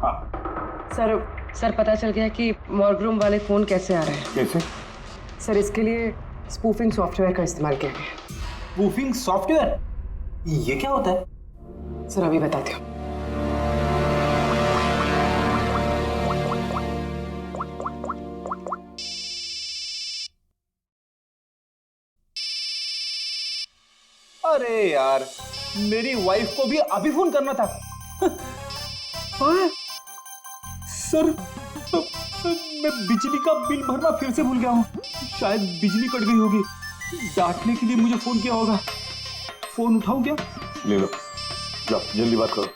हाँ सर पता चल गया कि वॉररूम वाले फोन कैसे आ रहे हैं। कैसे? सर इसके लिए स्पूफिंग सॉफ्टवेयर का इस्तेमाल किया गया। Spoofing software? ये क्या होता है? सर अभी बताती हूँ। अरे यार, मेरी वाइफ को भी अभी फोन करना था। हाँ? सर, मैं बिजली का बिल भरना फिर से भूल गया हूँ। शायद बिजली कट गई होगी। डांटने के लिए मुझे फोन किया होगा। फोन उठाऊं क्या? ले लो, जाओ जल्दी बात करो।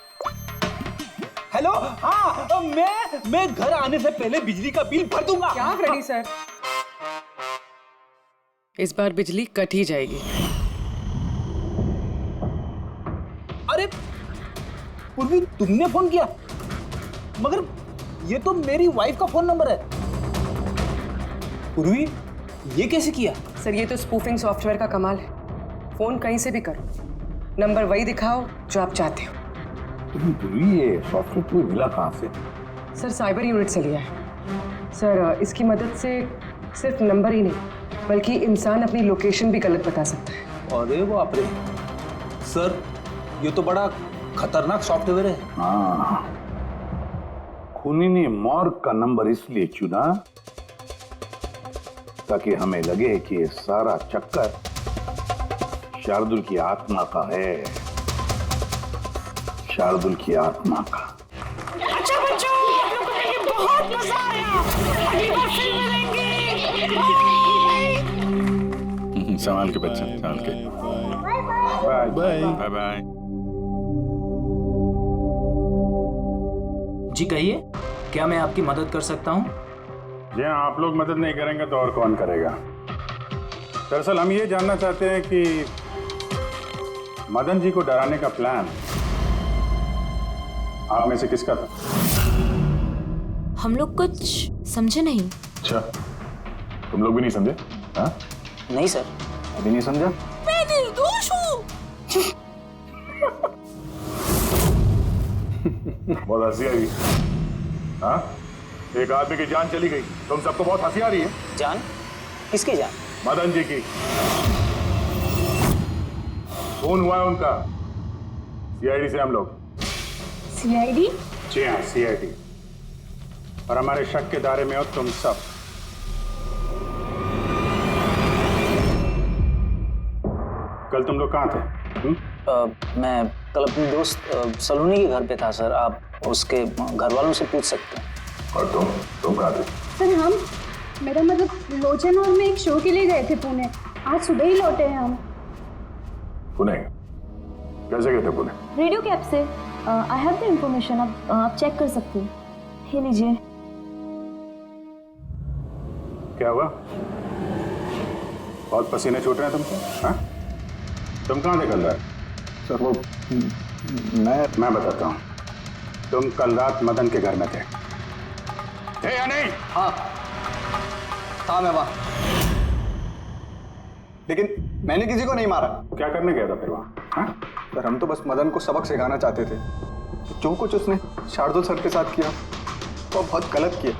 हेलो, हाँ, मैं घर आने से पहले बिजली का बिल भर दूंगा। क्या फ्रेडी सर, इस बार बिजली कट ही जाएगी। अरे पूर्वी, तुमने फोन किया? मगर ये तो मेरी वाइफ का फोन नंबर है। पूर्वी, ये कैसे किया? सर ये तो स्पूफिंग सॉफ्टवेयर का कमाल है। फोन कहीं से भी करो, नंबर वही दिखाओ जो आप चाहते हो। तुम्हें ये सॉफ्टवेयर तुम्हें मिला कहाँ से? सर साइबर यूनिट से लिया है। सर इसकी मदद से सिर्फ नंबर ही नहीं बल्कि इंसान अपनी लोकेशन भी गलत बता सकता है। अरे बाप रे सर, ये तो बड़ा खतरनाक सॉफ्टवेयर है। हाँ, खूनी ने मॉर्ग का नंबर इसलिए चुना ताकि हमें लगे कि ये सारा चक्कर शार्दुल की आत्मा का है। शार्दुल की आत्मा का। अच्छा बच्चों, आप लोगों को ये बहुत मजा आया। अगली बार फिर मिलेंगे। बाय। संभाल के बच्चे, संभाल के। Bye bye bye bye. जी कहिए, क्या मैं आपकी मदद कर सकता हूँ? जी हाँ, आप लोग मदद नहीं करेंगे तो और कौन करेगा? दरअसल हम ये जानना चाहते हैं कि मदन जी को डराने का प्लान आप में से किसका था? हम लोग कुछ समझे नहीं। अच्छा, तुम लोग भी नहीं समझे? हाँ? नहीं सर। अभी नहीं समझा? मैं निर्दोष हूँ। बहुत हंसी आ रही। हाँ? एक आदमी की जान चली गई, तुम सबको बहुत हंसी आ रही है। जान? किसकी जान? मदन जी की। खून हुआ है उनका सीआईडी से हम लोग। सीआईडी? जी हाँ, सीआईडी। और हमारे शक के दायरे में हो तुम सब। कल तुम लोग कहाँ थे? मैं कल अपने दोस्त सलोनी के घर पे था सर। आप उसके घर वालों से पूछ सकते हैं। और तुम कहाँ थे? सर मेरा मतलब लोचन और मैं एक शो के लिए गए थे पुणे। आज सुबह ही लौटे हैं हम। पुणे? कैसे गए थे पुणे? रेडियो कैब से। आई हैव द इंफॉर्मेशन, आप चेक कर सकते हैं। ये लीजिए। क्या हुआ? बहुत पसीने छूट रहे हैं तुमको? हाँ? तुम कहाँ थे कल रात? सर वो मैं बताता हूँ। तुम कल रात मदन के घर में थे या नहीं? हाँ मैं वहाँ, लेकिन मैंने किसी को नहीं मारा। क्या करने गया था फिर वहाँ? हाँ? सर हम तो बस मदन को सबक सिखाना चाहते थे। जो कुछ उसने शार्दुल सर के साथ किया वो बहुत गलत किया।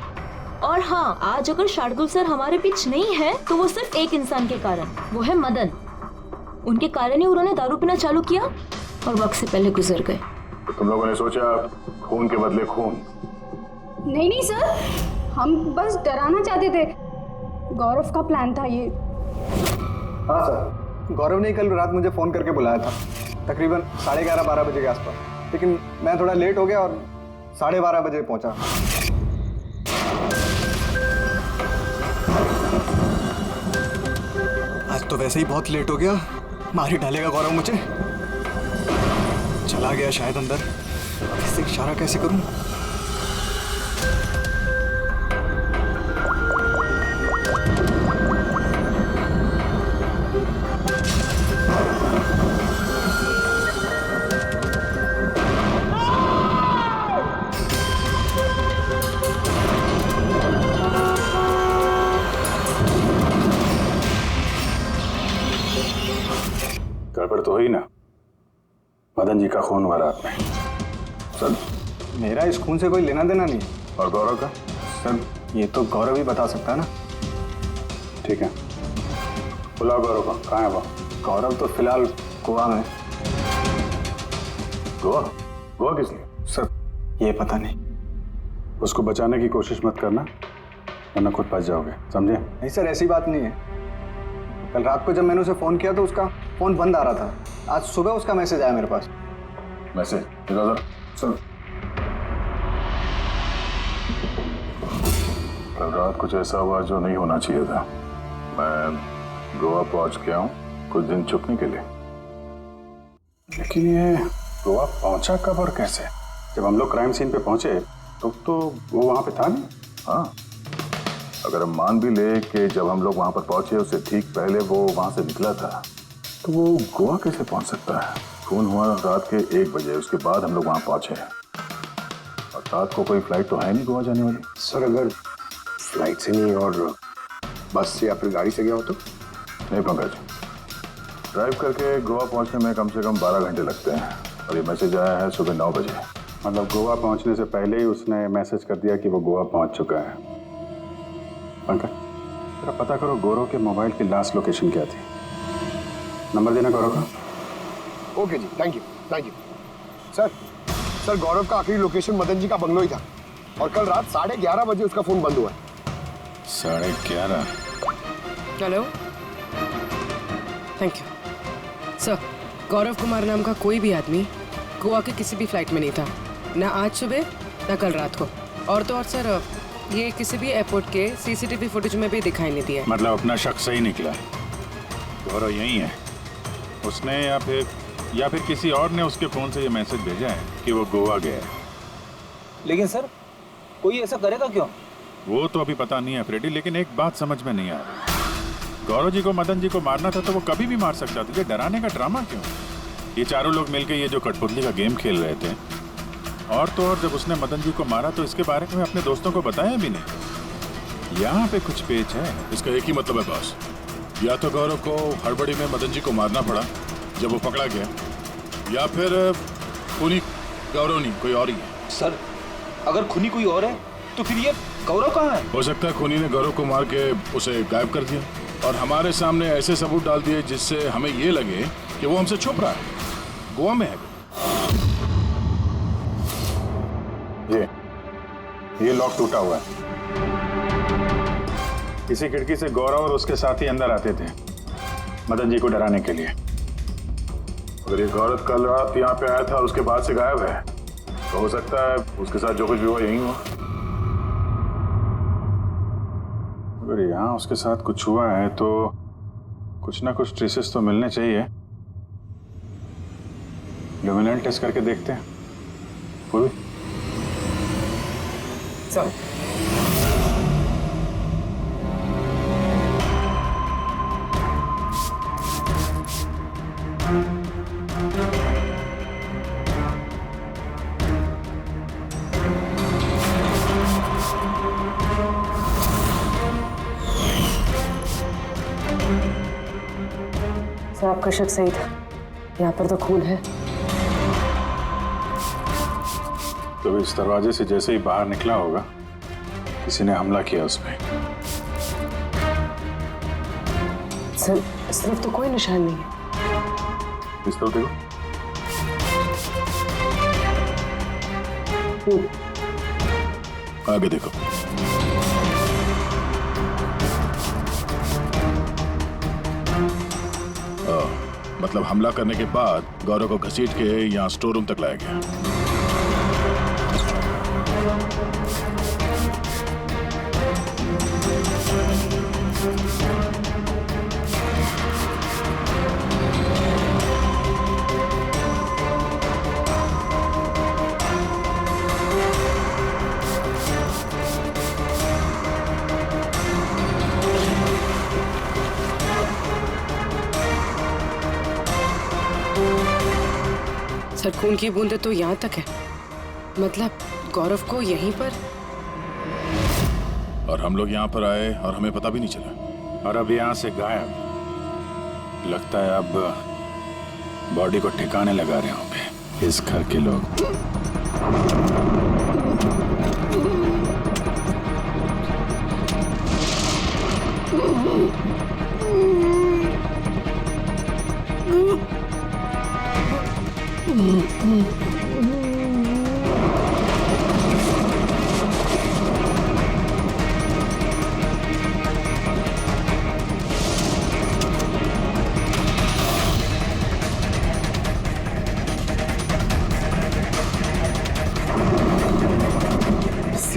और हाँ, आज अगर शार्दुल सर हमारे बीच नहीं है तो वो सिर्फ एक इंसान के कारण, वो है मदन। उनके कारण ही उन्होंने दारू पीना चालू किया और वक्त से पहले गुजर गए। तो तुम लोगों ने सोचा खून के बदले खून? नहीं सर, हम बस डराना चाहते थे। गौरव का प्लान था ये। हाँ सर, गौरव ने कल रात मुझे फ़ोन करके बुलाया था तकरीबन 11:30-12 बजे के आसपास, लेकिन मैं थोड़ा लेट हो गया और 12:30 बजे पहुंचा। आज तो वैसे ही बहुत लेट हो गया, मार ही डालेगा गौरव मुझे। चला गया शायद अंदर, इससे इशारा कैसे करूं? गड़बड़ तो हुई ना? मदन जी का खून हुआ रात में। सर मेरा इस खून से कोई लेना देना नहीं है। और गौरव का? सर ये तो गौरव ही बता सकता है ना। ठीक है, बुलाओ गौरव को। कहाँ है वो? गौरव तो फिलहाल गोवा में। गोवा? गोवा किस लिए? सर ये पता नहीं। उसको बचाने की कोशिश मत करना, वरना खुद फंस जाओगे, समझे? नहीं सर, ऐसी बात नहीं है। कल रात को जब मैंने उसे फ़ोन किया तो उसका फ़ोन बंद आ रहा था। आज सुबह उसका मैसेज आया मेरे पास। मैसेज? इधर सर कल रात कुछ ऐसा हुआ जो नहीं होना चाहिए था। मैं गोवा पहुंच गया हूँ कुछ दिन छुपने के लिए। लेकिन ये गोवा पहुंचा कब और कैसे? जब हम लोग क्राइम सीन पे पहुंचे तो वो वहां पे था नहीं। हाँ, अगर हम मान भी ले कि जब हम लोग वहां पर पहुंचे उससे ठीक पहले वो वहां से निकला था, तो वो गोवा कैसे पहुंच सकता है? खून हुआ रात के 1 बजे, उसके बाद हम लोग वहां पहुंचे और रात को कोई फ्लाइट तो है नहीं गोवा जाने वाली। सर अगर फ्लाइट से नहीं और बस से या फिर गाड़ी से गया हो तो? नहीं पंकज, ड्राइव करके गोवा पहुंचने में कम से कम 12 घंटे लगते हैं और ये मैसेज आया है सुबह 9 बजे। मतलब गोवा पहुंचने से पहले ही उसने मैसेज कर दिया कि वो गोवा पहुंच चुका है। पंकज, जरा पता करो गौरव के मोबाइल की लास्ट लोकेशन क्या थी। नंबर देना गौरव का। ओके जी, थैंक यू। सर गौरव का आखिरी लोकेशन मदन जी का बंगलो ही था और कल रात 11:30 बजे उसका फोन बंद हुआ। 11:30? Hello, thank you sir. Gaurav Kumar नाम का कोई भी आदमी गोवा के किसी भी फ्लाइट में नहीं था, ना आज सुबह ना कल रात को। और तो और सर, ये किसी भी एयरपोर्ट के सीसीटीवी फुटेज में भी दिखाई नहीं दिया। मतलब अपना शक सही निकला, गौरव यही है उसने या फिर किसी और ने उसके फोन से ये मैसेज भेजा है कि वो गोवा गया है। लेकिन सर कोई ऐसा करेगा क्यों? वो तो अभी पता नहीं है फ्रेडी, लेकिन एक बात समझ में नहीं आ रही। गौरव जी को मदन जी को मारना था तो वो कभी भी मार सकता था, ये डराने का ड्रामा क्यों? ये चारों लोग मिलकर ये जो कठपुतली का गेम खेल रहे थे, और तो और जब उसने मदन जी को मारा तो इसके बारे में अपने दोस्तों को बताया भी नहीं। यहाँ पे कुछ पेच है। इसका एक ही मतलब है बॉस, या तो गौरव को हड़बड़ी में मदन जी को मारना पड़ा जब वो पकड़ा गया, या फिर खूनी गौरव नहीं कोई और ही है। सर अगर खूनी कोई और है तो फिर ये गौरव कहाँ है? हो सकता है खूनी ने गौरव को मार के उसे गायब कर दिया और हमारे सामने ऐसे सबूत डाल दिए जिससे हमें ये लगे कि वो हमसे छुप रहा है, गोवा में है। ये लॉक टूटा हुआ है। इसी खिड़की से गौरव और उसके साथी अंदर आते थे मदन जी को डराने के लिए। अगर ये गौरव कल रात यहाँ पे आया था और उसके बाद से गायब है तो हो सकता है उसके साथ जो कुछ भी हुआ यही हुआ। अगर यहाँ उसके साथ कुछ हुआ है तो कुछ ना कुछ ट्रेसेस तो मिलने चाहिए। ल्यूमिनेंट टेस्ट करके देखते हैं। पूर्वी सर, आपका शक सही था, यहाँ पर तो खून है। तो इस दरवाजे से जैसे ही बाहर निकला होगा किसी ने हमला किया उस पे। सर इस तरफ तो कोई निशान नहीं है। इस तरफ देखो। आगे देखो। मतलब हमला करने के बाद गौरव को घसीट के यहाँ स्टोर रूम तक लाया गया। सर खून की बूंदें तो यहाँ तक है, मतलब गौरव को यहीं पर। और हम लोग यहाँ पर आए और हमें पता भी नहीं चला। और अब यहाँ से गायब। लगता है अब बॉडी को ठिकाने लगा रहे होंगे इस घर के लोग।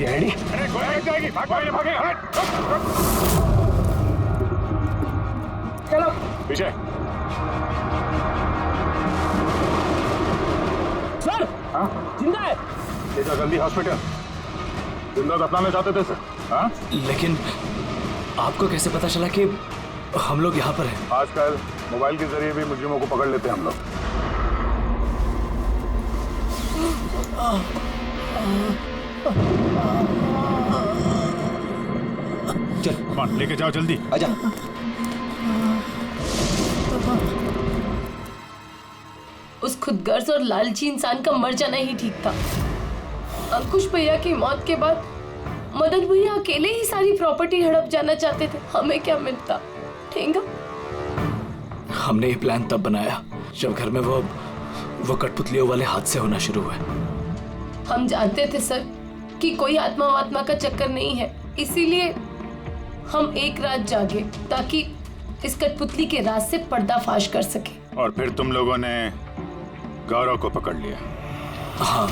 सीआईडी अरे गोली लग जाएगी, भागे, हट। चलो पीछे। सर, जिंदा है। ले जा जल्दी हॉस्पिटल। जिंदा दफनाना चाहते थे सर। हाँ? लेकिन आपको कैसे पता चला कि हम लोग यहाँ पर हैं? आजकल मोबाइल के जरिए भी मुजरिमों को पकड़ लेते हैं हम लोग। चल कमान, लेके जाओ जल्दी। आजा। उस खुदगर्ज और लालची इंसान का मर जाना ही ठीक था। अंकुश भैया की मौत के बाद मदन भैया अकेले ही सारी प्रॉपर्टी हड़प जाना चाहते थे। हमें क्या मिलता? ठेंगा। हमने ये प्लान तब बनाया जब घर में वो कठपुतलियों वाले हादसे होना शुरू हुए। हम जानते थे सर कि कोई आत्मा वात्मा का चक्कर नहीं है, इसीलिए हम एक रात जागे ताकि इस कठपुतली के राज से पर्दाफाश कर सके। और फिर तुम लोगों ने गौरव को पकड़ लिया। हाँ,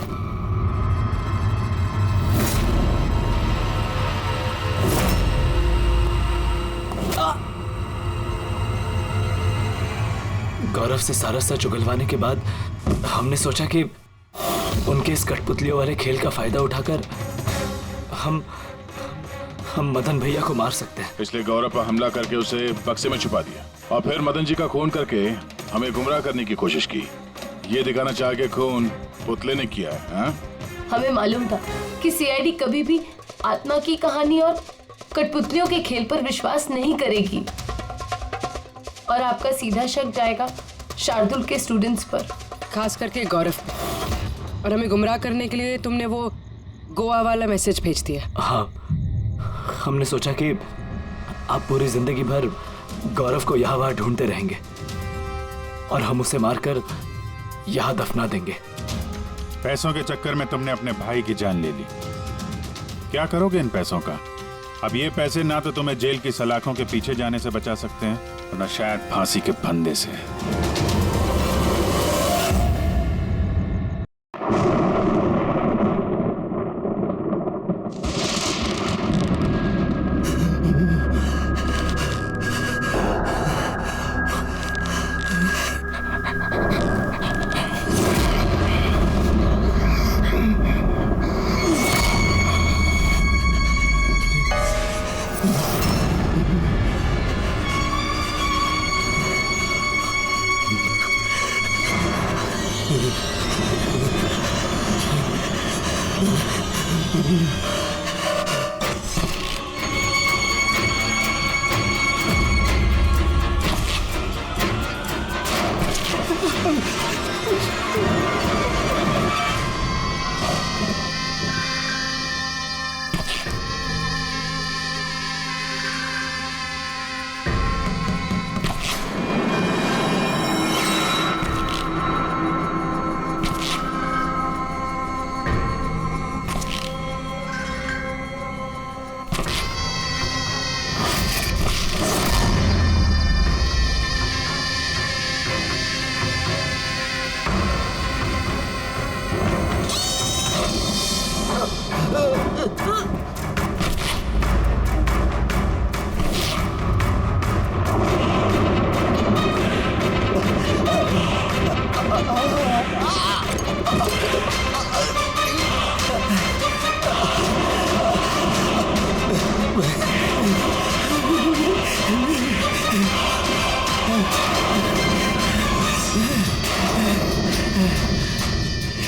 गौरव से सारा सच उगलवाने के बाद हमने सोचा कि उनके इस कठपुतलियों वाले खेल का फायदा उठाकर हम मदन भैया को मार सकते हैं। इसलिए गौरव पर हमला करके उसे बक्से में छुपा दिया और फिर मदन जी का खून करके हमें गुमराह करने की कोशिश की। ये दिखाना चाह के खून पुतले ने किया है। हाँ? हमें मालूम था कि सीआईडी कभी भी आत्मा की कहानी और कठपुतलियों के खेल पर विश्वास नहीं करेगी और आपका सीधा शक जाएगा शार्दुल के स्टूडेंट्स पर, खास करके गौरव पे। और हमें गुमराह करने के लिए तुमने वो गोवा वाला मैसेज भेज दिया। हाँ, हमने सोचा कि आप पूरी जिंदगी भर गौरव को यहाँ वहाँ ढूंढते रहेंगे और हम उसे मारकर यहाँ दफना देंगे। पैसों के चक्कर में तुमने अपने भाई की जान ले ली। क्या करोगे इन पैसों का? अब ये पैसे ना तो तुम्हें जेल की सलाखों के पीछे जाने से बचा सकते हैं और ना शायद फांसी के फंदे से।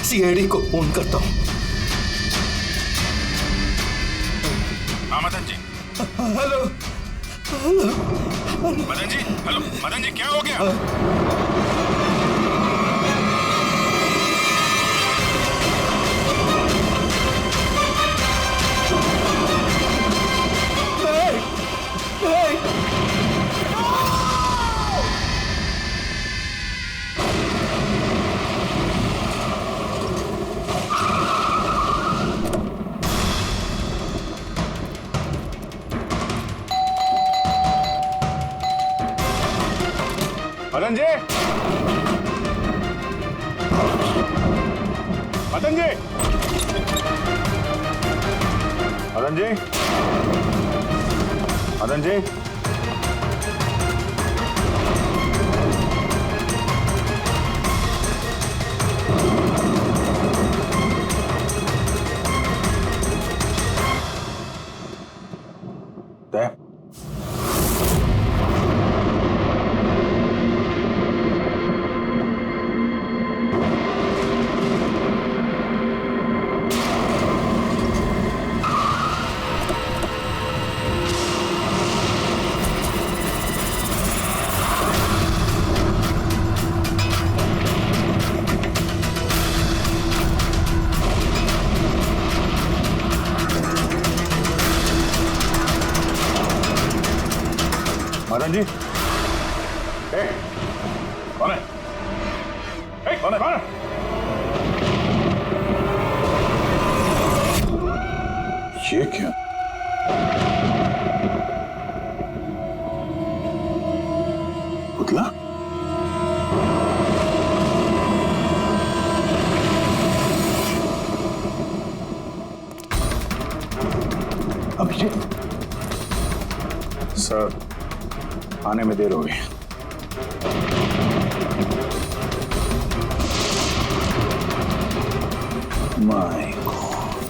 सीआईडी को फोन करता हूँ। हाँ मदन जी। हेलो। मदन जी, हेलो मदन जी, क्या हो गया? मदन जी, मदन जी, मदन जी, मदन जी, तय मदन जी, कौन है? कौन है? कौन है? ये क्या? पुतला? अभिजीत सर, आने में देर हो गई। माय गॉड,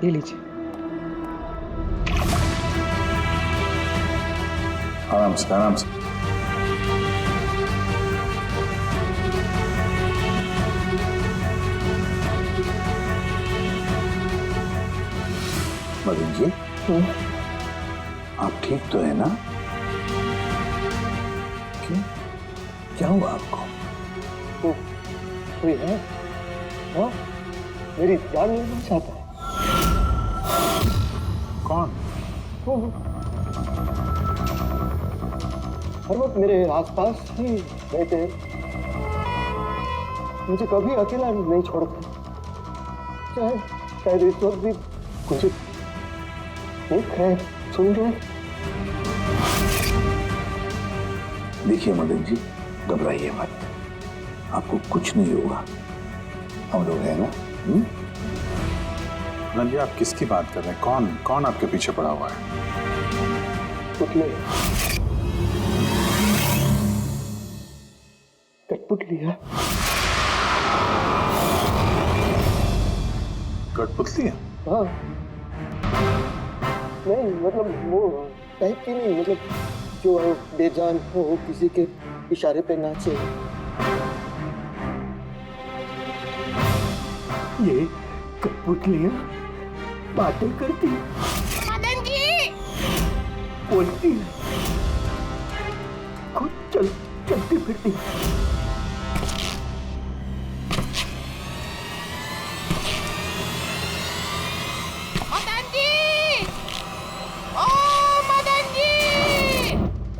ये लीजिए। आराम से, आराम से। मदन जी, आप ठीक तो है ना? क्यों? क्या हुआ आपको? कोई है? हाँ? मेरी जान लेना चाहता है। कौन? हर वक्त मेरे आसपास ही रहते हैं, मुझे कभी अकेला नहीं छोड़ते। शायद इस वक्त भी मुझे देख रहे, सुन रहे। देखिए मदन जी, घबराइए मत, आपको कुछ नहीं होगा, हम लोग हैं ना। मदन जी, आप किसकी बात कर रहे हैं? कौन कौन आपके पीछे पड़ा हुआ है? पुतले, कठपुतली है। कठपुतली है? हाँ, नहीं मतलब वो टाइप की नहीं, मतलब जो बेजान हो, किसी के इशारे पे नाचे। ये कठपुतलियाँ बातें करती, मदन जी, बोलती है, खुद चलती फिरती।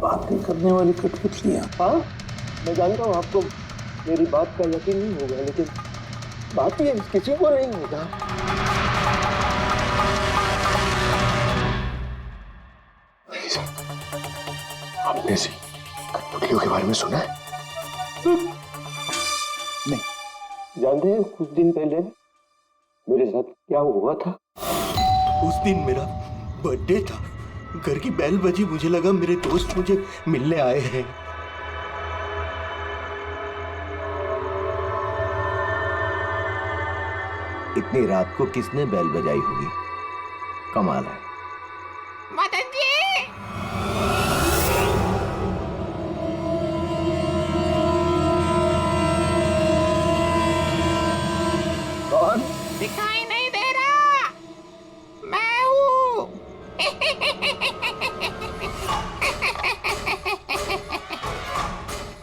बातें करने वाली कठपुतलियाँ? हाँ, मैं जानता हूँ आपको मेरी बात का यकीन नहीं होगा, लेकिन बात ये किसी को नहीं होगा। आपने से कठपुतलियों के बारे में सुना है? नहीं। जानते हैं कुछ दिन पहले मेरे साथ क्या हुआ था? उस दिन मेरा बर्थडे था, घर की बेल बजी, मुझे लगा मेरे दोस्त मुझे मिलने आए हैं। इतनी रात को किसने बेल बजाई होगी? कमाल है। मदन जी, कौन? दिखाई नहीं दे रहा, मैं हूँ।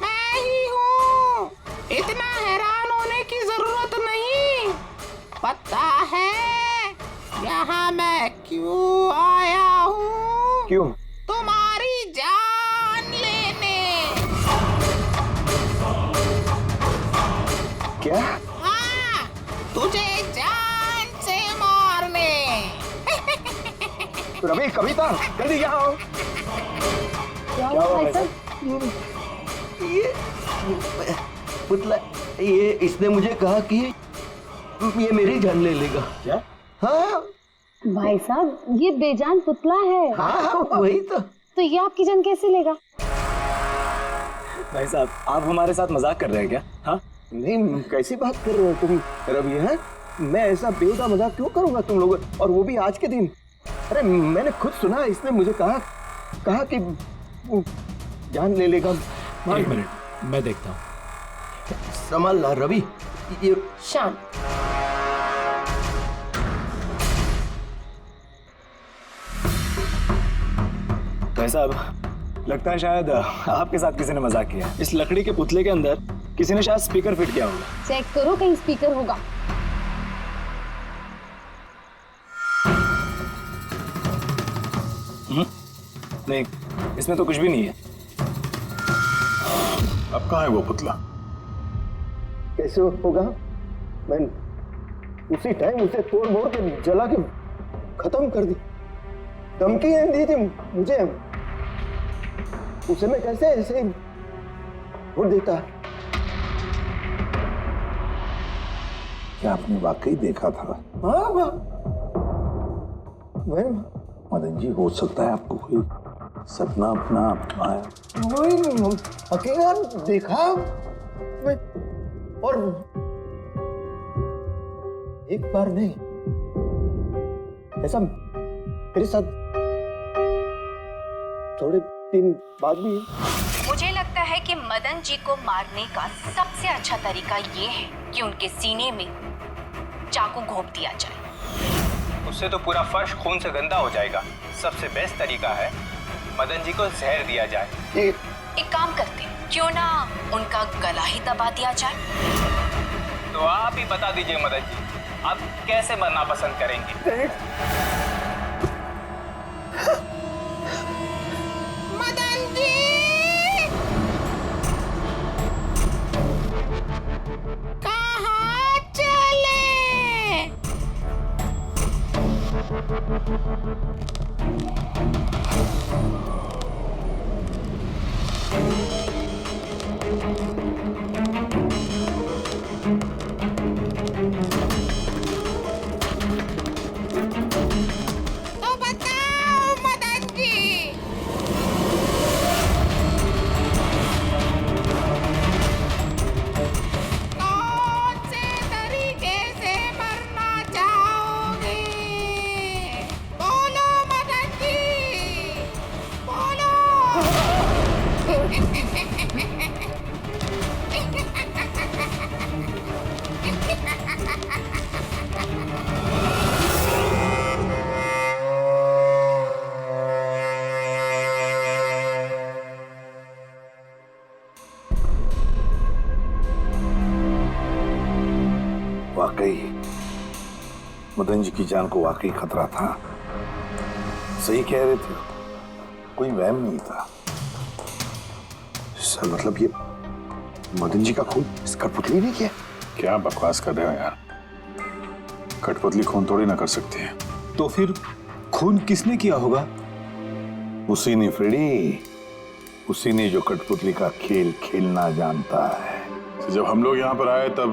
मैं ही हूँ। इतना हैरान होने की जरूरत नहीं, पता है यहाँ मैं क्यों आया हूँ? क्यों? तुम्हारी जान लेने। क्या? हाँ, तुझे जान से मारने। रवि, कविता, जल्दी यहाँ आओ। क्या हुआ भाई साहब? ये पुतला, ये इसने मुझे कहा कि ये मेरी जान ले लेगा। क्या? हाँ भाई साहब ये बेजान पुतला है। हाँ वही तो ये आपकी जान कैसे लेगा? भाई साहब आप हमारे साथ मजाक कर रहे हैं क्या? हाँ नहीं, कैसी बात कर रहे हो तुम रवि? है मैं ऐसा बेहुदा मजाक क्यों करूंगा तुम लोग, और वो भी आज के दिन? अरे मैंने खुद सुना, इसने मुझे कहा कि वो जान ले लेगा। एक मिनट मैं देखता हूँ। संभाल ला रवि। ये शांत। भाई साहब लगता है शायद आपके साथ किसी ने मजाक किया। इस लकड़ी के पुतले के अंदर किसी ने शायद स्पीकर फिट किया होगा। चेक करो कहीं स्पीकर होगा। नहीं इसमें तो कुछ भी नहीं है। अब कहाँ है वो पुतला? कैसे होगा? मैं उसी टाइम उसे तोड़ मोड़ के जला के खत्म कर दी। धमकी दी थी मुझे, उसे मैं कैसे ऐसे छोड़ देता? क्या आपने वाकई देखा था? हाँ मैं मदन जी, हो सकता है आपको कोई सपना अपना आया। वही अकेला देखा मैं, और एक बार नहीं, ऐसा मेरे साथ थोड़े दिन बाद भी। मुझे लगता है कि मदन जी को मारने का सबसे अच्छा तरीका ये है कि उनके सीने में चाकू घोंप दिया जाए। उससे तो पूरा फर्श खून से गंदा हो जाएगा। सबसे बेस्ट तरीका है मदन जी को जहर दिया जाए। एक काम करते हैं, क्यों ना उनका गला ही दबा दिया जाए? तो आप ही बता दीजिए मदन जी, आप कैसे मरना पसंद करेंगे? मदन जी! कहाँ चले? तो बताओ मदन जी, कौन से तरीके से मरना चाहोगे? बोलो मदन जी, बोलो। वाकई मदन जी की जान को वाकई खतरा था। सही कह रहे थे, कोई वहम नहीं था। सर मतलब ये मदन जी का खून इस कठपुतली ने किया? क्या बकवास कर रहे हो यार? कठपुतली खून थोड़ी ना कर सकती है। तो फिर खून किसने किया होगा? उसी ने फ्रेडी, उसी ने जो कठपुतली का खेल खेलना जानता है। तो जब हम लोग यहाँ पर आए तब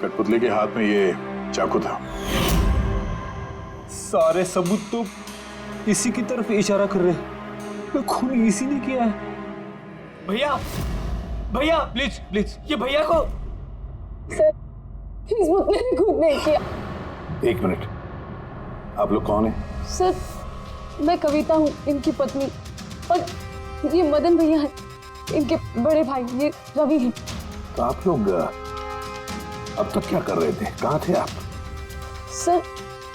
कठपुतली के हाथ में ये चाकू था। सारे सबूत तो इसी की तरफ इशारा कर रहे हैं। खून इसी ने किया है। भैया भैया प्लीज प्लीज, ये भैया को। सर इस पुतले ने खुद नहीं किया। एक मिनट, आप लोग कौन हैं? सर मैं कविता हूँ, इनकी पत्नी, और ये मदन भैया हैं, इनके बड़े भाई, ये रवि हैं। तो आप लोग अब तक क्या कर रहे थे? कहाँ थे आप? सर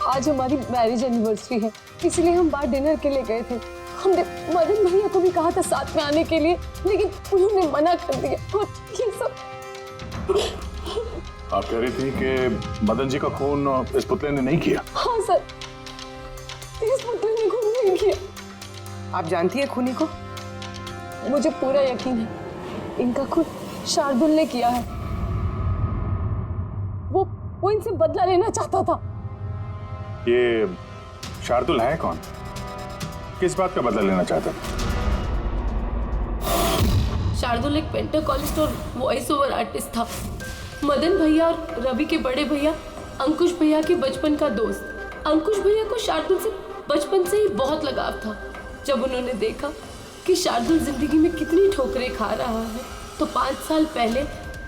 आज हमारी मैरिज एनिवर्सरी है, इसलिए हम बाहर डिनर के लिए गए थे। हमने मदन भैया को भी कहा था साथ में आने के लिए, लेकिन उन्होंने मना कर दिया। और ये सब आप कह रही थी कि मदन जी का खून इस पुतले ने नहीं किया? हाँ सर, इस पुतले ने खून नहीं किया। आप जानती है खूनी को? मुझे पूरा यकीन है, इनका खून शार्दुल ने किया है। वो इनसे बदला लेना चाहता था। ये शार्दुल है कौन? किस बात का बदला लेना चाहता था? शार्दुल एक पेंटाकोलिस्ट और वॉइस ओवर आर्टिस्ट था। मदन भैया और रवि के बड़े भैया अंकुश भैया के बचपन का दोस्त। अंकुश भैया को शार्दुल से बचपन से ही बहुत लगाव था। जब उन्होंने देखा कि शार्दुल जिंदगी में कितनी ठोकरें खा रहा है तो 5 साल पहले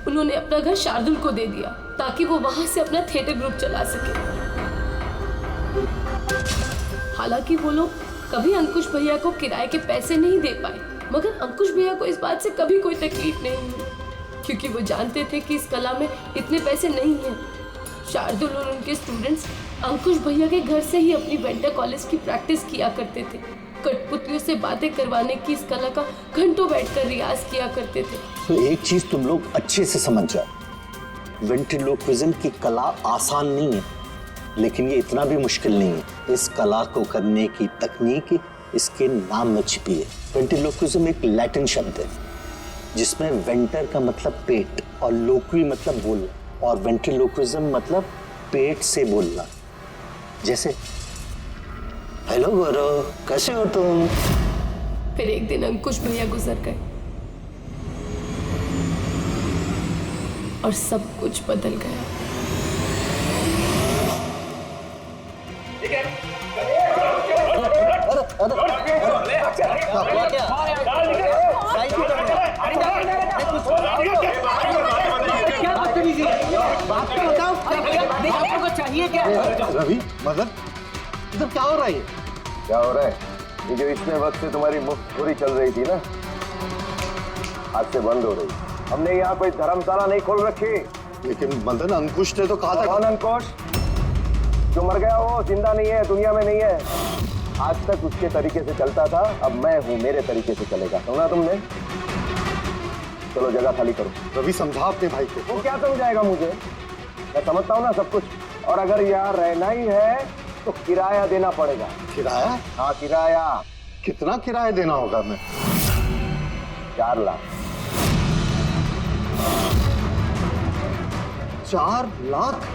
उन्होंने अपना घर शार्दुल को दे दिया ताकि वो वहां से अपना थिएटर ग्रुप चला सके। हालांकि वो लोग कभी अंकुश भैया को किराए के पैसे नहीं दे पाए, मगर अंकुश भैया को इस बात से कभी कोई तकलीफ नहीं हुई क्योंकि वो जानते थे कि इस कला में इतने पैसे नहीं हैं। शार्दुल और उनके स्टूडेंट्स अंकुश भैया के घर से ही अपनी पेंटाकोलिस्ट की प्रैक्टिस किया करते थे। कठपुतलियों से बातें करवाने की इस कला का घंटों बैठकर रियाज किया करते थे। तो एक चीज तुम लोग अच्छे से समझ जाओ, वेंट्रिलोक्विज्म की कला आसान नहीं है, लेकिन ये इतना भी मुश्किल नहीं है। इस कला को करने की तकनीक इसके नाम में छिपी है। वेंट्रिलोक्विज्म एक लैटिन शब्द है जिसमें वेंटर का मतलब पेट और लोक्वी मतलब बोलना, और वेंट्रिलोक्विज्म मतलब पेट से बोलना। जैसे हेलो गौरव, कैसे हो तुम? फिर एक दिन अंकुश भैया गुजर गए और सब कुछ बदल गया। चाहिए क्या? रवि, मदन, इधर क्या हो रहा है? क्या हो रहा है? ये जो इतने वक्त से तुम्हारी मुफ्तखोरी चल रही थी ना, आज से बंद हो रही। हमने यहाँ कोई धर्मशाला नहीं खोल रखी। लेकिन मदन, अंकुश ने तो कहा था। कौन अंकुश? जो मर गया वो जिंदा नहीं है, दुनिया में नहीं है। आज तक उसके तरीके से चलता था, अब मैं हूँ, मेरे तरीके से चलेगा। सुना तुमने? चलो जगह खाली करो। रवि, समझा अपने भाई को। वो क्या समझाएगा मुझे? मैं समझता हूँ ना सब कुछ। और अगर यहाँ रहना ही है तो किराया देना पड़ेगा। किराया? हाँ, किराया। कितना किराया देना होगा? मैं 4 लाख। 4 लाख?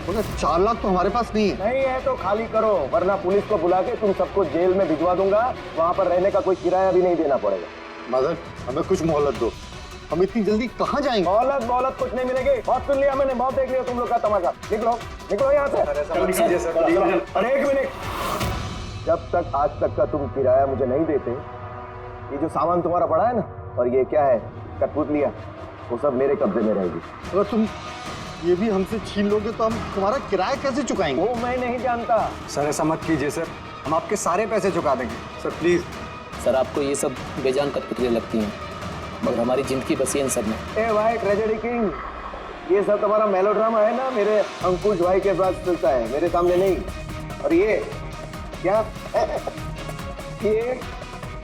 मगर 4 लाख तो हमारे पास नहीं है। नहीं है तो खाली करो, वरना पुलिस को बुला के तुम सबको जेल में भिजवा दूंगा। वहां पर रहने का कोई किराया भी नहीं देना पड़ेगा। मदन, हमें कुछ मोहलत दो। हम इतनी जल्दी कहाँ जाएंगे? मोहलत कुछ नहीं मिलेगी। बहुत सुन लिया मैंने, बहुत देख लिया तुम लोग का तमाशा। निकलो यहाँ से। अरे 1 मिनट, जब तक आज तक का तुम किराया मुझे नहीं देते, ये जो सामान तुम्हारा पड़ा है ना, और ये क्या है, कठपुतलियां, वो सब मेरे कब्जे में रहेगी। अगर तुम ये भी हमसे छीन लोगे तो हम तुम्हारा किराया कैसे चुकाएंगे? वो मैं नहीं जानता। सर ऐसा मत कीजिए सर, हम आपके सारे पैसे चुका देंगे सर, प्लीज। सर आपको ये सब बेजान कठपुतलियां लगती हैं, मगर हमारी जिंदगी बसी है इन सब में। ए भाई ट्रेजेडी किंग, ये सब तुम्हारा मेलोड्रामा है ना, मेरे अंकुश भाई के साथ चलता है, मेरे सामने नहीं। और ये क्या ये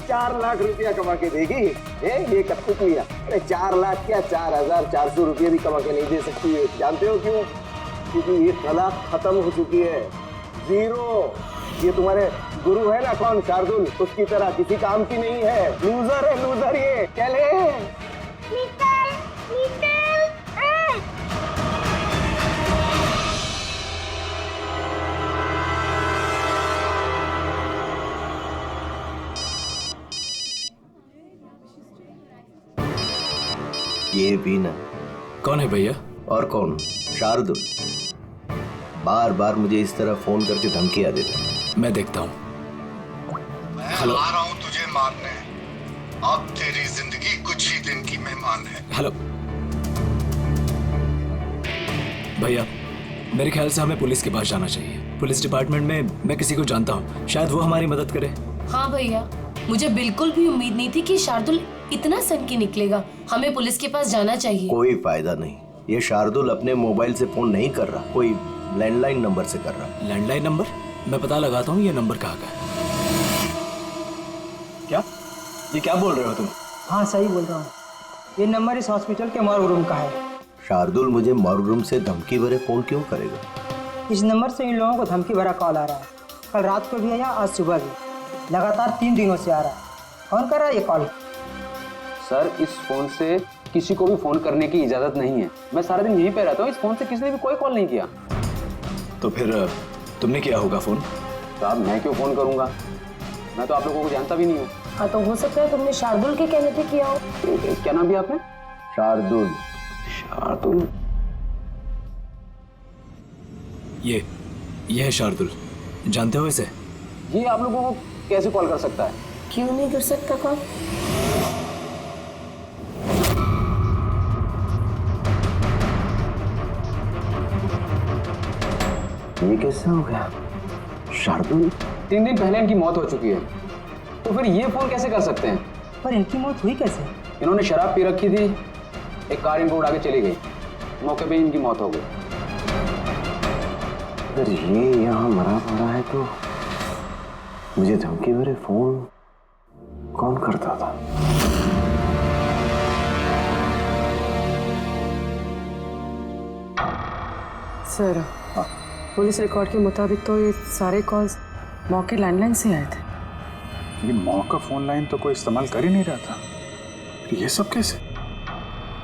4 लाख रुपया कमा के देगी ये कठपुतलियां? अरे 4 लाख क्या, 4,400 रुपये भी कमा के नहीं दे सकती है। जानते हो क्यों? क्योंकि ये कला खत्म हो चुकी है, जीरो। ये तुम्हारे गुरु है ना, कौन, शार्दुल, उसकी तरह किसी काम की नहीं है। लूजर है, लूजर ये। चले ये वीना। कौन है भैया? और कौन? शार्दुल। बार बार मुझे इस तरह फोन करके धमकियां देता है। मैं देखता हूँ। हेलो, आ रहा हूँ तुझे मारने। अब तेरी जिंदगी कुछ ही दिन की मेहमान है। हेलो भैया, मेरे ख्याल से हमें पुलिस के पास जाना चाहिए। पुलिस डिपार्टमेंट में मैं किसी को जानता हूँ, शायद वो हमारी मदद करे। हाँ भैया, मुझे बिल्कुल भी उम्मीद नहीं थी कि शार्दुल इतना सनकी निकलेगा। हमें पुलिस के पास जाना चाहिए। कोई फायदा नहीं, ये शार्दुल अपने मोबाइल से फोन नहीं कर रहा, कोई लैंडलाइन नंबर से कर रहा। Landline number? मैं पता लगाता हूँ ये नंबर कहाँ का है। क्या? ये क्या बोल रहे हो तुम? हाँ सही बोल रहा हूँ, ये नंबर इस हॉस्पिटल के मॉर्ग रूम का है। शार्दुल मुझे मॉर्ग रूम से धमकी भरे फोन क्यों करेगा? इस नंबर से इन लोगों को धमकी भरा कॉल आ रहा है। कल रात को भी आया, आज सुबह भी, लगातार 3 दिनों से आ रहा है। कौन कर रहा है ये कॉल? सर इस फोन से किसी को भी फोन करने की इजाजत नहीं है। मैं सारा दिन यहीं पे रहता हूँ, इस फोन से किसी ने भी कोई कॉल नहीं किया। तो फिर तुमने किया होगा फोन? साहब मैं क्यों फोन करूंगा, मैं तो आप लोगों को जानता भी नहीं हूँ। हाँ तो हो सकता है तुमने शार्दुल के कहने पे किया हो। क्या नाम दिया आपने? शार्दुल। शार्दुल? ये है शार्दुल, जानते हो इसे? ये आप लोगों को कैसे कॉल कर सकता है? क्यों नहीं कर सकता कॉल? ये कैसे हो गया? शार्दुल? 3 दिन पहले इनकी मौत हो चुकी है, तो फिर ये फोन कैसे कर सकते हैं? पर इनकी मौत हुई कैसे? इन्होंने शराब पी रखी थी, एक कार इनको उड़ा के चली गई, मौके पे इनकी मौत हो गई। अगर ये यहाँ मरा पड़ा है तो मुझे धमकी भरे फोन कौन करता था? सर, पुलिस रिकॉर्ड के मुताबिक तो ये सारे कॉल्स मौके लैंडलाइन से आए थे। लेकिन मौ का फोन लाइन तो कोई इस्तेमाल कर ही नहीं रहा था। ये सब कैसे?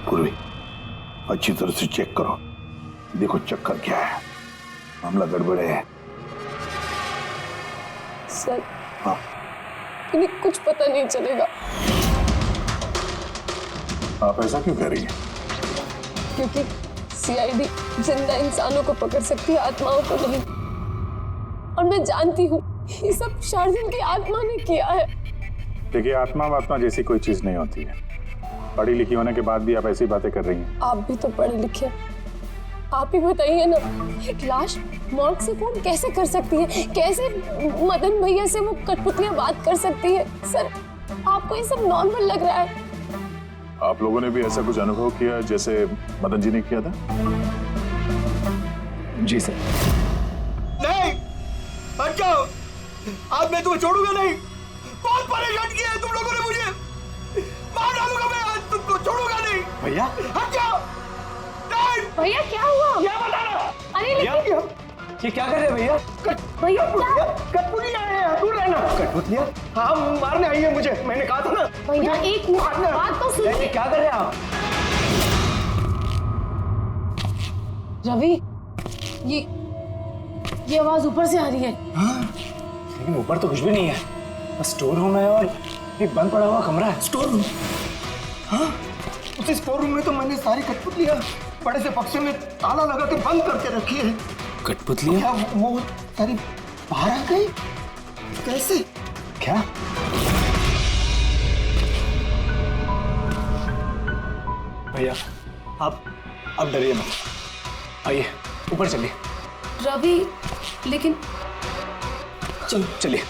पूर्वी, अच्छी तरह से चेक करो, देखो चक्कर क्या है, मामला गड़बड़े है। सर, हाँ, इन्हें कुछ पता नहीं चलेगा। आप ऐसा क्यों कह रही हैं? क्योंकि सीआईडी जिंदा इंसानों को पकड़ सकती है, आत्माओं को नहीं। और मैं जानती हूँ ये सब शार्दुल की आत्मा ने किया है। देखिए, आत्मा जैसी कोई चीज नहीं होती है। पढ़ी लिखी होने के बाद भी आप ऐसी बातें कर रही हैं। आप भी तो पढ़े लिखे, आप ही बताइए ना, एक लाश मॉर्ग से फोन कैसे कर सकती है? कैसे मदन भैया से वो कठपुतलियां बात कर सकती है? सर, आपको ये सब नॉर्मल लग रहा है? आप लोगों ने भी ऐसा कुछ अनुभव किया जैसे मदन जी ने किया था? जी सर। नहीं, हट जाओ, आज मैं तुम्हें छोड़ूंगा नहीं। बहुत परेशान किया है तुम लोगों ने मुझे, मार डालूंगा मैं, आज तुमको छोड़ूगा नहीं। भैया, हट जाओ। नहीं भैया क्या हुआ? क्या बताना? अरे लेकिन ये क्या कर रहे हैं भैया? भैया कठपुतलियां आए हैं, दूर रहना। कठपुतलियां? हाँ, मारने आई है मुझे, मैंने कहा था ना। भैया एक बात तो सुनिए। क्या कर रहे हैं आप? रवि, ये आवाज ऊपर से आ रही है। हाँ, लेकिन ऊपर तो कुछ भी नहीं है, बस स्टोर रूम है और एक बंद पड़ा हुआ कमरा है। Store room? हाँ, उसी स्टोर रूम में तो मैंने सारी कठपुतलियां बड़े से बक्से में ताला लगा के बंद करके रखी है। कठपुतलियां? क्या वो सारी बाहर आ गई? कैसे? क्या? भैया, आप डरिए मत, आइए ऊपर चलिए। रवि, लेकिन चलिए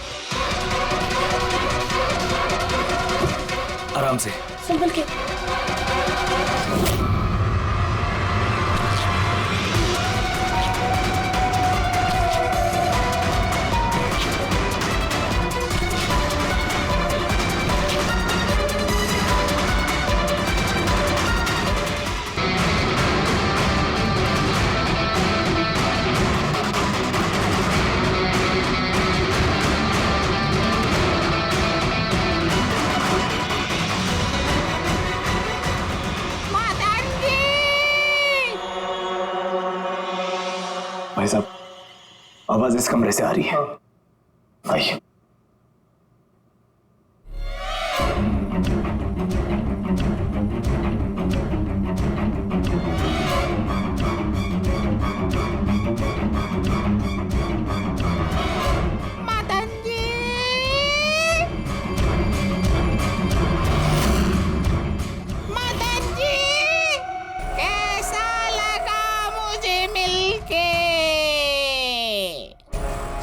आराम से, संभल के। भाई साहब, आवाज इस कमरे से आ रही है। आइए। मदन जी, मदन जी, कैसा लगा मुझे मिलके?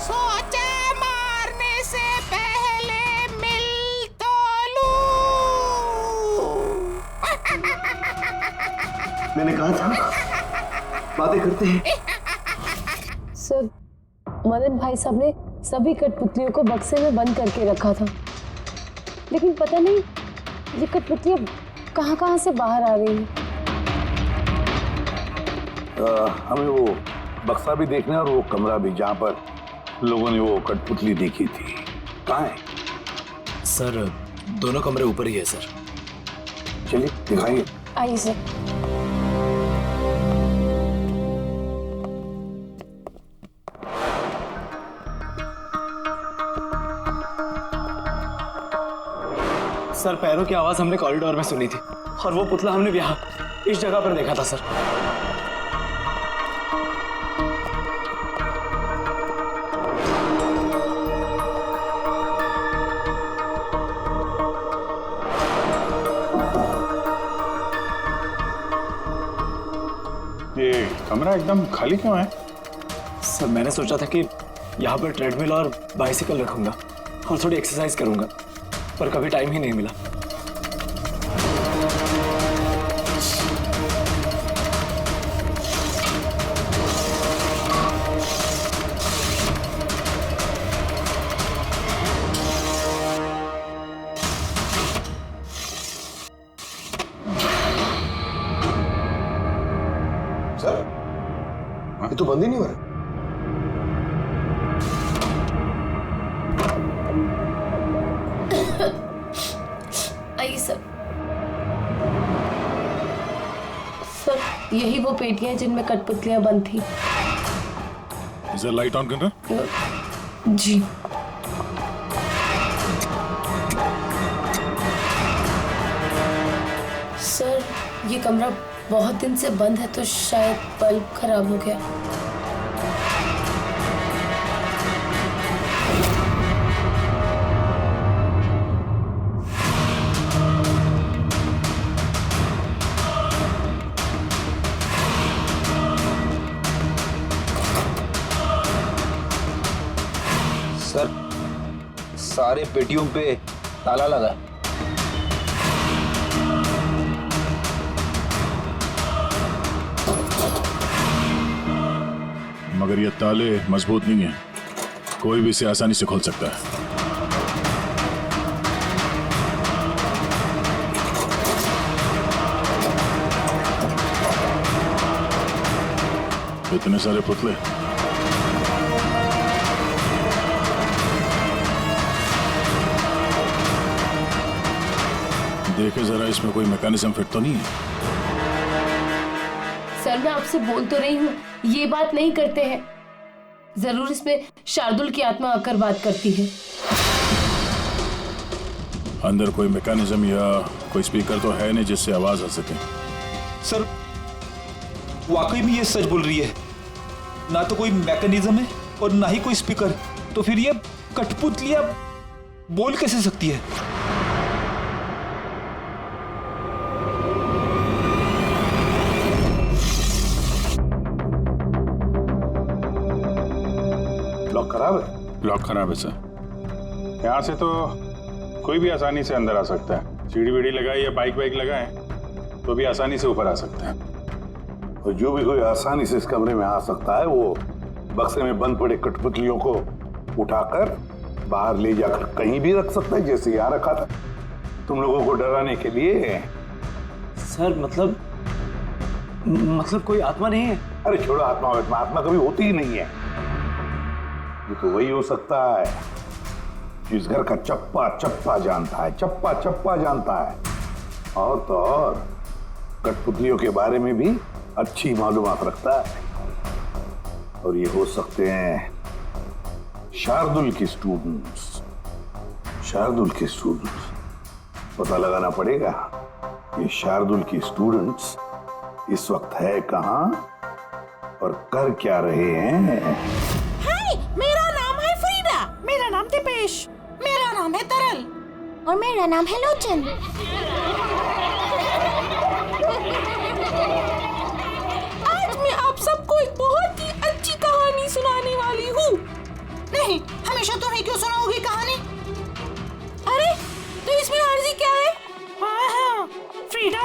सोचा मारने से पहले मिल तो लूं। मैंने कहा था बातें करते हैं। सर, मदन भाई साहब ने सभी कठपुतलियों को बक्से में बंद करके रखा था, लेकिन पता नहीं ये कठपुतलियां कहाँ से बाहर आ रही हैं। हमें वो बक्सा भी देखना है और वो कमरा भी जहाँ पर लोगों ने वो कठपुतली देखी थी, कहाँ है? सर, दोनों कमरे ऊपर ही है सर। चलिए दिखाइए। आइए सर। सर पैरों की आवाज हमने कॉरिडोर में सुनी थी और वो पुतला हमने यहाँ इस जगह पर देखा था सर। ये कमरा एकदम खाली क्यों है? सर मैंने सोचा था कि यहाँ पर ट्रेडमिल और बाइसिकल रखूंगा और थोड़ी एक्सरसाइज करूंगा, पर कभी टाइम ही नहीं मिला। सर ये तो बंद ही नहीं हो रहा। आइए सर। सर यही वो पेटियां जिनमें कठपुतलियां बंद थी। इधर लाइट ऑन करना। जी सर, ये कमरा बहुत दिन से बंद है तो शायद बल्ब खराब हो गया। सर सारे पेटियों पे ताला लगा। मगर ये ताले मजबूत नहीं है, कोई भी इसे आसानी से खोल सकता है। इतने सारे पुतले, देखे जरा इसमें कोई मैकेनिज्म फिट तो नहीं है। सर मैं आपसे बोल तो रही हूँ, ये बात नहीं करते हैं। जरूर इसमें शार्दुल की आत्मा आकर बात करती है। अंदर कोई मैकेनिज्म या कोई स्पीकर तो है नहीं जिससे आवाज आ सके। सर वाकई में ये सच बोल रही है, ना तो कोई मैकेनिज्म है और ना ही कोई स्पीकर, तो फिर ये कठपुतलियां बोल कैसे सकती है? लॉक खराब है? लॉक खराब है सर। यहाँ से तो कोई भी आसानी से अंदर आ सकता है। सीढ़ी वीढ़ी लगाए या बाइक वाइक लगाए तो भी आसानी से ऊपर आ सकता है। और जो भी कोई आसानी से इस कमरे में आ सकता है वो बक्से में बंद पड़े कठपुतलियों को उठाकर बाहर ले जाकर कहीं भी रख सकता है, जैसे यहाँ रखा था तुम लोगों को डराने के लिए। सर मतलब कोई आत्मा नहीं है? अरे छोड़ो आत्मा, आत्मा कभी होती ही नहीं है। ये तो वही हो सकता है जिस घर का चप्पा चप्पा जानता है, चप्पा चप्पा जानता है। और तो और कठपुतलियों के बारे में भी अच्छी मालूमात रखता है। और ये हो सकते हैं शार्दुल के स्टूडेंट्स। शार्दुल के स्टूडेंट्स पता लगाना पड़ेगा ये शार्दुल के स्टूडेंट्स इस वक्त है कहां और कर क्या रहे हैं। मेरा नाम है फ्रीडा। मेरा नाम दीपेश। मेरा नाम है तरल। और मेरा नाम है लोचन। आज मैं आप सबको एक बहुत ही अच्छी कहानी सुनाने वाली हूँ। नहीं, हमेशा तुम ही क्यों सुनाओगी कहानी? अरे तो इसमें अर्जी क्या है? हाँ फ्रीडा,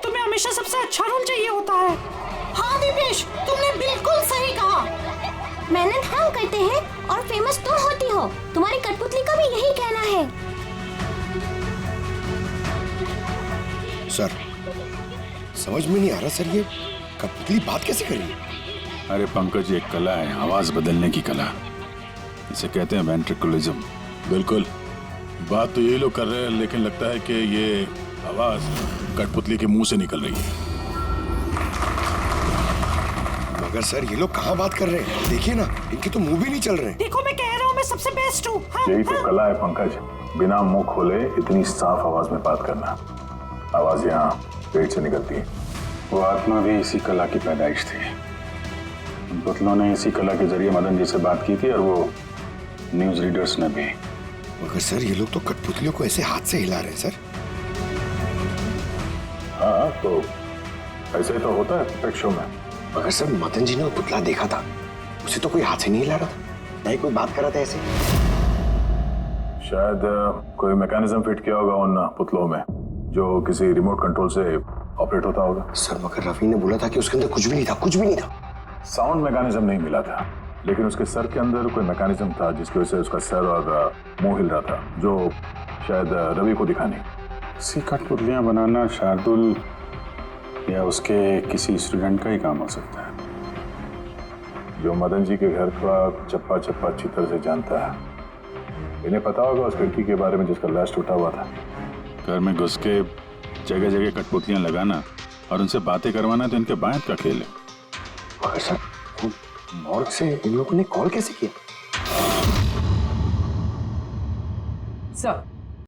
तुम्हें हमेशा सबसे अच्छा रोल चाहिए होता है। हाँ दीपेश, तुमने बिल्कुल सही कहा। मेहनत हम करते हैं और फेमस तुम होती हो। तुम्हारी कठपुतली का भी यही कहना है। सर समझ में नहीं आ रहा सर, ये कठपुतली बात कैसे कर रही है? अरे पंकज, एक कला है आवाज बदलने की कला। इसे कहते हैं वेंट्रिकुलिज्म। बिल्कुल, बात तो यही लोग कर रहे हैं, लेकिन लगता है कि ये आवाज कठपुतली के मुंह से निकल रही है। मगर सर ये लोग कहाँ बात कर रहे हैं? देखिए ना, इनके तो मुंह भी नहीं चल रहे। देखो मैं कह रहा हूँ मैं सबसे बेस्ट हूँ। यही तो कला है पंकज। बिना मुंह खोले इतनी साफ आवाज में बात करना। आवाज यहाँ पेट से निकलती है। वो आत्मा भी इसी कला की पैदाइश थी। उन पुतलों ने इसी कला के जरिए मदन जी से बात की थी और वो न्यूज रीडर्स ने भी। मगर सर ये लोग तो कठपुतलियों को ऐसे हाथ से हिला रहे हैं सर। हाँ तो ऐसे ही तो होता है प्रत्येक शो में। मगर सर मदन जी ने वो पुतला देखा था, उसे तो कोई हाथ से नहीं हिला रहा था, नहीं कोई बात कर रहा था ऐसे। शायद कोई मैकेनिज्म फिट किया होगा उन पुतलों में जो किसी रिमोट कंट्रोल से ऑपरेट होता होगा। सर मगर रवि ने बोला था कि उसके अंदर कुछ भी नहीं था, कुछ भी नहीं था। साउंड मैकेनिज्म नहीं मिला था, लेकिन उसके सर के अंदर कोई मैकेनिज्म था जिसकी वजह से उसका सर और मुंह हिल रहा था, जो शायद रवि को दिखा नहीं। ऐसी कठपुतलियां बनाना शार्दुल या उसके किसी स्टूडेंट का ही काम हो सकता है, जो मदन जी के घर का चप्पा चप्पा अच्छी तरह से जानता है। इन्हें पता होगा उस लड़की के बारे में जिसका लाश टूटा हुआ था। घर में घुस के जगह जगह कठपुतलियां लगाना और उनसे बातें करवाना तो इनके बायत का खेल है। मगर सर मॉर्ग से इन लोगों ने कॉल कैसे किया? सर